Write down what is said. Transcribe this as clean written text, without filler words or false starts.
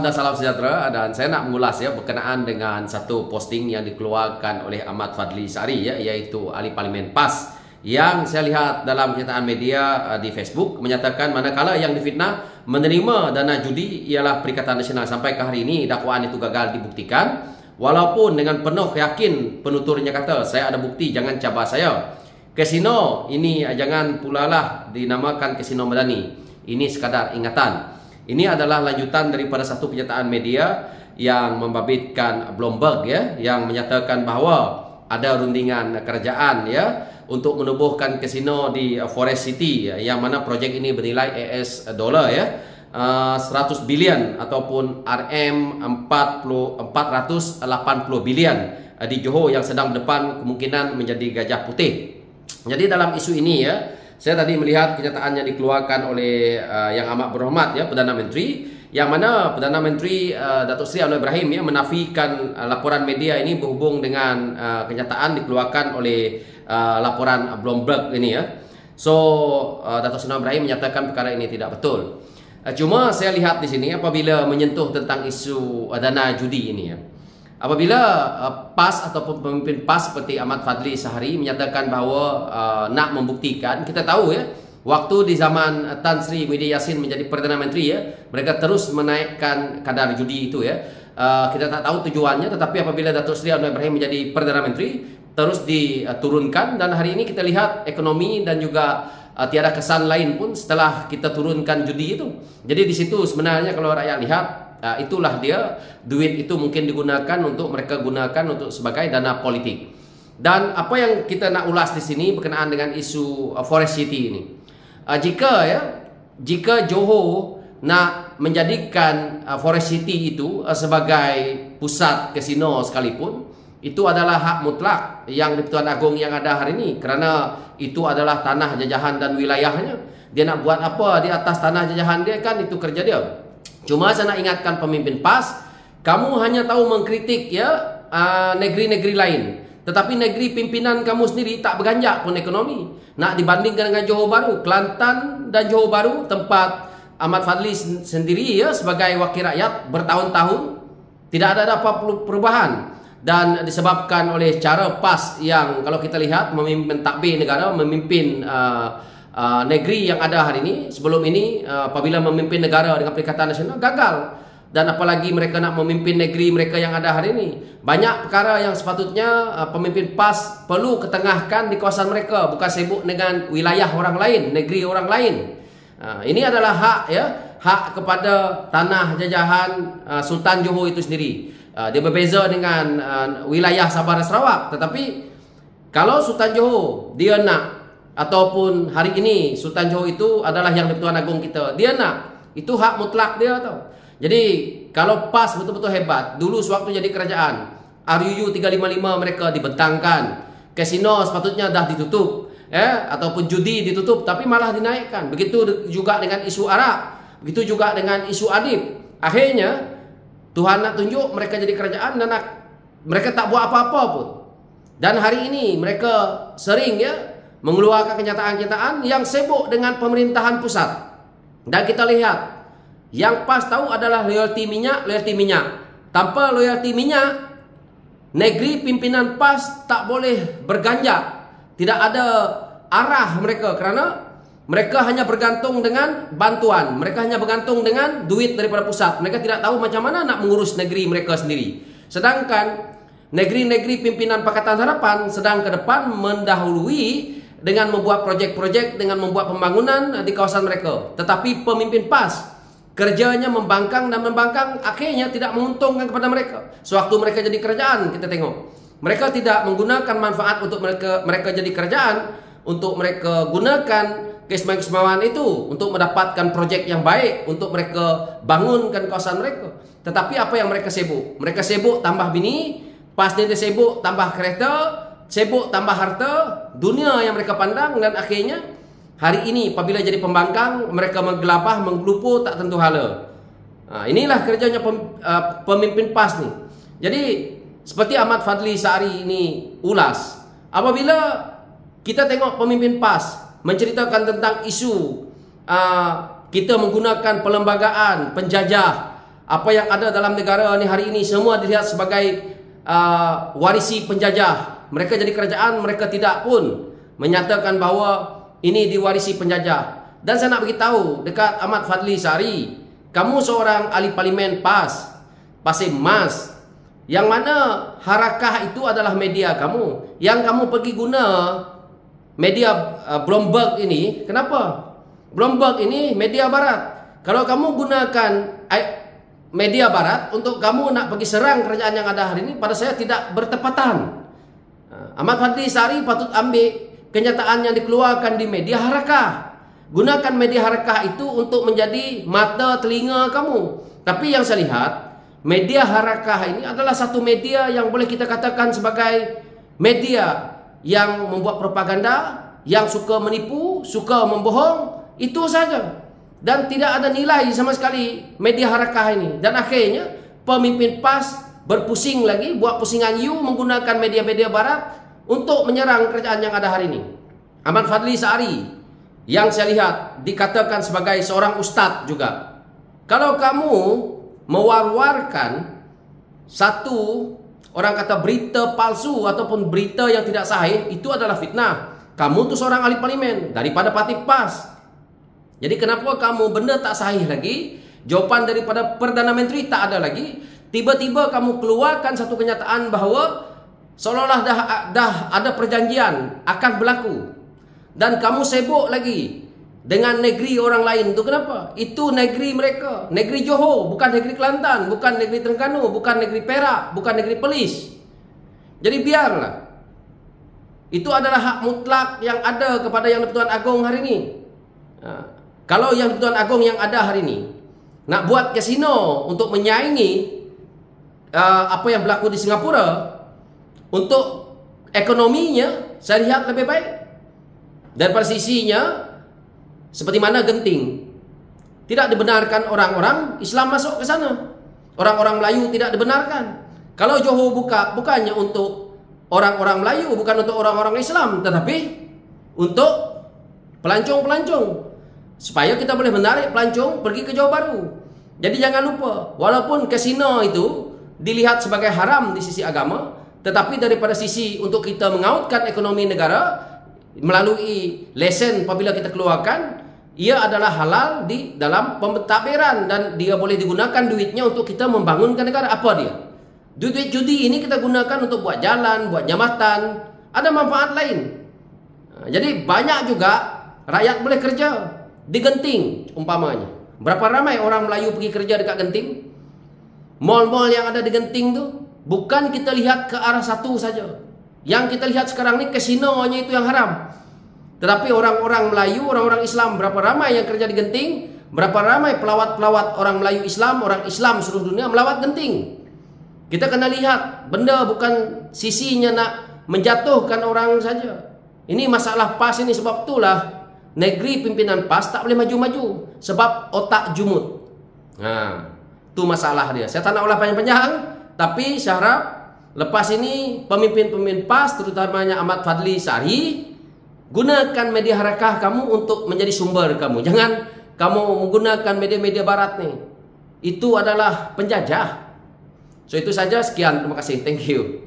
dan salam sejahtera, dan saya nak mengulas ya berkenaan dengan satu posting yang dikeluarkan oleh Ahmad Fadli Sari ya, iaitu ahli parlimen PAS yang saya lihat dalam kenyataan media di Facebook menyatakan manakala yang difitnah menerima dana judi ialah Perikatan Nasional. Sampai ke hari ini dakwaan itu gagal dibuktikan, walaupun dengan penuh yakin penuturnya kata saya ada bukti, jangan cabar saya. Kasino ini jangan pula lah dinamakan kasino madani, ini sekadar ingatan. Ini adalah lanjutan daripada satu pernyataan media yang membabitkan Bloomberg ya, yang menyatakan bahawa ada rundingan kerajaan ya untuk menubuhkan kasino di Forest City ya, yang mana projek ini bernilai AS dolar ya, 100 bilion ataupun RM480 bilion di Johor yang sedang depan kemungkinan menjadi gajah putih. Jadi dalam isu ini ya, saya tadi melihat kenyataan yang dikeluarkan oleh Yang Amat Berhormat ya, Perdana Menteri, yang mana Perdana Menteri Datuk Seri Anwar Ibrahim ya menafikan laporan media ini berhubung dengan kenyataan dikeluarkan oleh laporan Bloomberg ini ya. So Datuk Seri Anwar Ibrahim menyatakan perkara ini tidak betul. Cuma saya lihat di sini apabila menyentuh tentang isu dana judi ini ya, apabila PAS ataupun pemimpin PAS seperti Ahmad Fadli Sari menyatakan bahawa nak membuktikan, kita tahu ya, waktu di zaman Tan Sri Muhyiddin Yassin menjadi Perdana Menteri ya, mereka terus menaikkan kadar judi itu ya. Kita tak tahu tujuannya, tetapi apabila Datuk Seri Anwar Ibrahim menjadi Perdana Menteri terus diturunkan, dan hari ini kita lihat ekonomi dan juga tiada kesan lain pun setelah kita turunkan judi itu. Jadi di situ sebenarnya kalau rakyat lihat, itulah dia, duit itu mungkin digunakan untuk mereka gunakan untuk sebagai dana politik. Dan apa yang kita nak ulas di sini berkenaan dengan isu Forest City ini, jika Johor nak menjadikan Forest City itu sebagai pusat kasino sekalipun, itu adalah hak mutlak yang di-Pertuan Agong yang ada hari ini, kerana itu adalah tanah jajahan dan wilayahnya. Dia nak buat apa di atas tanah jajahan dia, kan itu kerja dia. Cuma saya nak ingatkan pemimpin PAS, kamu hanya tahu mengkritik ya negeri-negeri lain, tetapi negeri pimpinan kamu sendiri tak berganjak pun ekonomi. Nak dibandingkan dengan Johor Bahru, Kelantan dan Johor Bahru, tempat Ahmad Fadli sendiri ya sebagai wakil rakyat bertahun-tahun, tidak ada apa perubahan. Dan disebabkan oleh cara PAS yang kalau kita lihat memimpin takbir negara, memimpin negeri yang ada hari ini. Sebelum ini apabila memimpin negara dengan Perikatan Nasional gagal, dan apalagi mereka nak memimpin negeri mereka yang ada hari ini. Banyak perkara yang sepatutnya pemimpin PAS perlu ketengahkan di kawasan mereka, bukan sibuk dengan wilayah orang lain, negeri orang lain. Ini adalah hak ya, hak kepada tanah jajahan Sultan Johor itu sendiri. Dia berbeza dengan wilayah Sabah dan Sarawak. Tetapi kalau Sultan Johor dia nak, ataupun hari ini Sultan Johor itu adalah yang di-Pertuan Agong kita, dia nak, itu hak mutlak dia tau. Jadi kalau PAS betul-betul hebat, dulu sewaktu jadi kerajaan, RUU 355 mereka dibentangkan, kasino sepatutnya dah ditutup ataupun judi ditutup, tapi malah dinaikkan. Begitu juga dengan isu arak, begitu juga dengan isu adib. Akhirnya Tuhan nak tunjuk mereka jadi kerajaan dan mereka tak buat apa-apa pun. Dan hari ini mereka sering ya mengeluarkan kenyataan-kenyataan yang sibuk dengan pemerintahan pusat. Dan kita lihat, yang PAS tahu adalah loyalty minyak. Tanpa loyalty minyak, negeri pimpinan PAS tak boleh berganjak. Tidak ada arah mereka, kerana mereka hanya bergantung dengan bantuan. Mereka hanya bergantung dengan duit daripada pusat. Mereka tidak tahu macam mana nak mengurus negeri mereka sendiri. Sedangkan negeri-negeri pimpinan Pakatan Harapan sedang ke depan mendahului dengan membuat projek-projek, dengan membuat pembangunan di kawasan mereka. Tetapi pemimpin PAS kerjanya membangkang dan membangkang, akhirnya tidak menguntungkan kepada mereka. Sewaktu mereka jadi kerajaan, kita tengok mereka tidak menggunakan manfaat untuk mereka jadi kerajaan, untuk mereka gunakan keistimewaan itu untuk mendapatkan projek yang baik, untuk mereka bangunkan kawasan mereka. Tetapi apa yang mereka sibuk? Mereka sibuk tambah bini, PAS dia sibuk tambah kereta, sibuk tambah harta, dunia yang mereka pandang. Dan akhirnya hari ini apabila jadi pembangkang, mereka menggelapah, menggelupur, tak tentu hala. Inilah kerjanya pemimpin PAS ni. Jadi seperti Ahmad Fadli Sari ini ulas, apabila kita tengok pemimpin PAS menceritakan tentang isu kita menggunakan perlembagaan penjajah Apa yang ada dalam negara ini hari ini semua dilihat sebagai warisi penjajah. Mereka jadi kerajaan, mereka tidak pun menyatakan bahawa ini diwarisi penjajah. Dan saya nak beritahu dekat Ahmad Fadli Sari, kamu seorang ahli parlimen Pasir Mas, yang mana Harakah itu adalah media kamu, yang kamu pergi guna media Bloomberg ini. Kenapa? Bloomberg ini media barat. Kalau kamu gunakan media barat untuk kamu nak pergi serang kerajaan yang ada hari ini, pada saya tidak bertepatan. Ahmad Fadli Sari patut ambil kenyataan yang dikeluarkan di media Harakah. Gunakan media Harakah itu untuk menjadi mata telinga kamu. Tapi yang saya lihat, media Harakah ini adalah satu media yang boleh kita katakan sebagai media yang membuat propaganda, yang suka menipu, suka membohong, itu saja. Dan tidak ada nilai sama sekali media Harakah ini. Dan akhirnya pemimpin PAS berpusing lagi, buat pusingan menggunakan media-media barat untuk menyerang kerajaan yang ada hari ini. Ahmad Fadli Sari yang saya lihat dikatakan sebagai seorang ustadz juga. Kalau kamu mewar-warkan satu, orang kata berita palsu ataupun berita yang tidak sahih, itu adalah fitnah. Kamu tu seorang ahli parlimen daripada parti PAS. Jadi kenapa kamu benda tak sahih lagi, jawapan daripada Perdana Menteri tak ada lagi, tiba-tiba kamu keluarkan satu kenyataan bahawa seolah-olah dah ada perjanjian akan berlaku. Dan kamu sibuk lagi dengan negeri orang lain. Itu kenapa? Itu negeri mereka, negeri Johor, bukan negeri Kelantan, bukan negeri Terengganu, bukan negeri Perak, bukan negeri Perlis. Jadi biarlah. Itu adalah hak mutlak yang ada kepada Yang di-Pertuan Agong hari ini. Kalau Yang di-Pertuan Agong yang ada hari ini nak buat kasino untuk menyaingi apa yang berlaku di Singapura, untuk ekonominya saya lihat lebih baik. Dan pada sisinya, seperti mana Genting, tidak dibenarkan orang-orang Islam masuk ke sana. Orang-orang Melayu tidak dibenarkan. Kalau Johor buka, bukannya untuk orang-orang Melayu, bukan untuk orang-orang Islam, tetapi untuk pelancong-pelancong. Supaya kita boleh menarik pelancong pergi ke Johor Bahru. Jadi jangan lupa, walaupun kasino itu dilihat sebagai haram di sisi agama, tetapi daripada sisi untuk kita mengautkan ekonomi negara, melalui lesen apabila kita keluarkan, ia adalah halal di dalam pentadbiran dan dia boleh digunakan duitnya untuk kita membangunkan negara. Apa dia? Duit judi ini kita gunakan untuk buat jalan, buat jambatan, ada manfaat lain. Jadi banyak juga rakyat boleh kerja di Genting umpamanya. Berapa ramai orang Melayu pergi kerja dekat Genting? Mall-mall yang ada di Genting tu bukan kita lihat ke arah satu saja. Yang kita lihat sekarang ni kasinonya itu yang haram. Tetapi orang-orang Melayu, orang-orang Islam, berapa ramai yang kerja di Genting, berapa ramai pelawat-pelawat orang Melayu Islam, orang Islam seluruh dunia melawat Genting. Kita kena lihat, benda bukan sisinya nak menjatuhkan orang saja. Ini masalah PAS ini, sebab itulah negeri pimpinan PAS tak boleh maju-maju, sebab otak jumut. Itu masalah dia. Saya tak nak ulah panjang-panjang, tapi saya harap lepas ini pemimpin-pemimpin PAS, terutamanya Ahmad Fadli Sari, gunakan media Harakah kamu untuk menjadi sumber kamu. Jangan kamu menggunakan media-media barat nih. Itu adalah penjajah. So itu saja, sekian, terima kasih, thank you.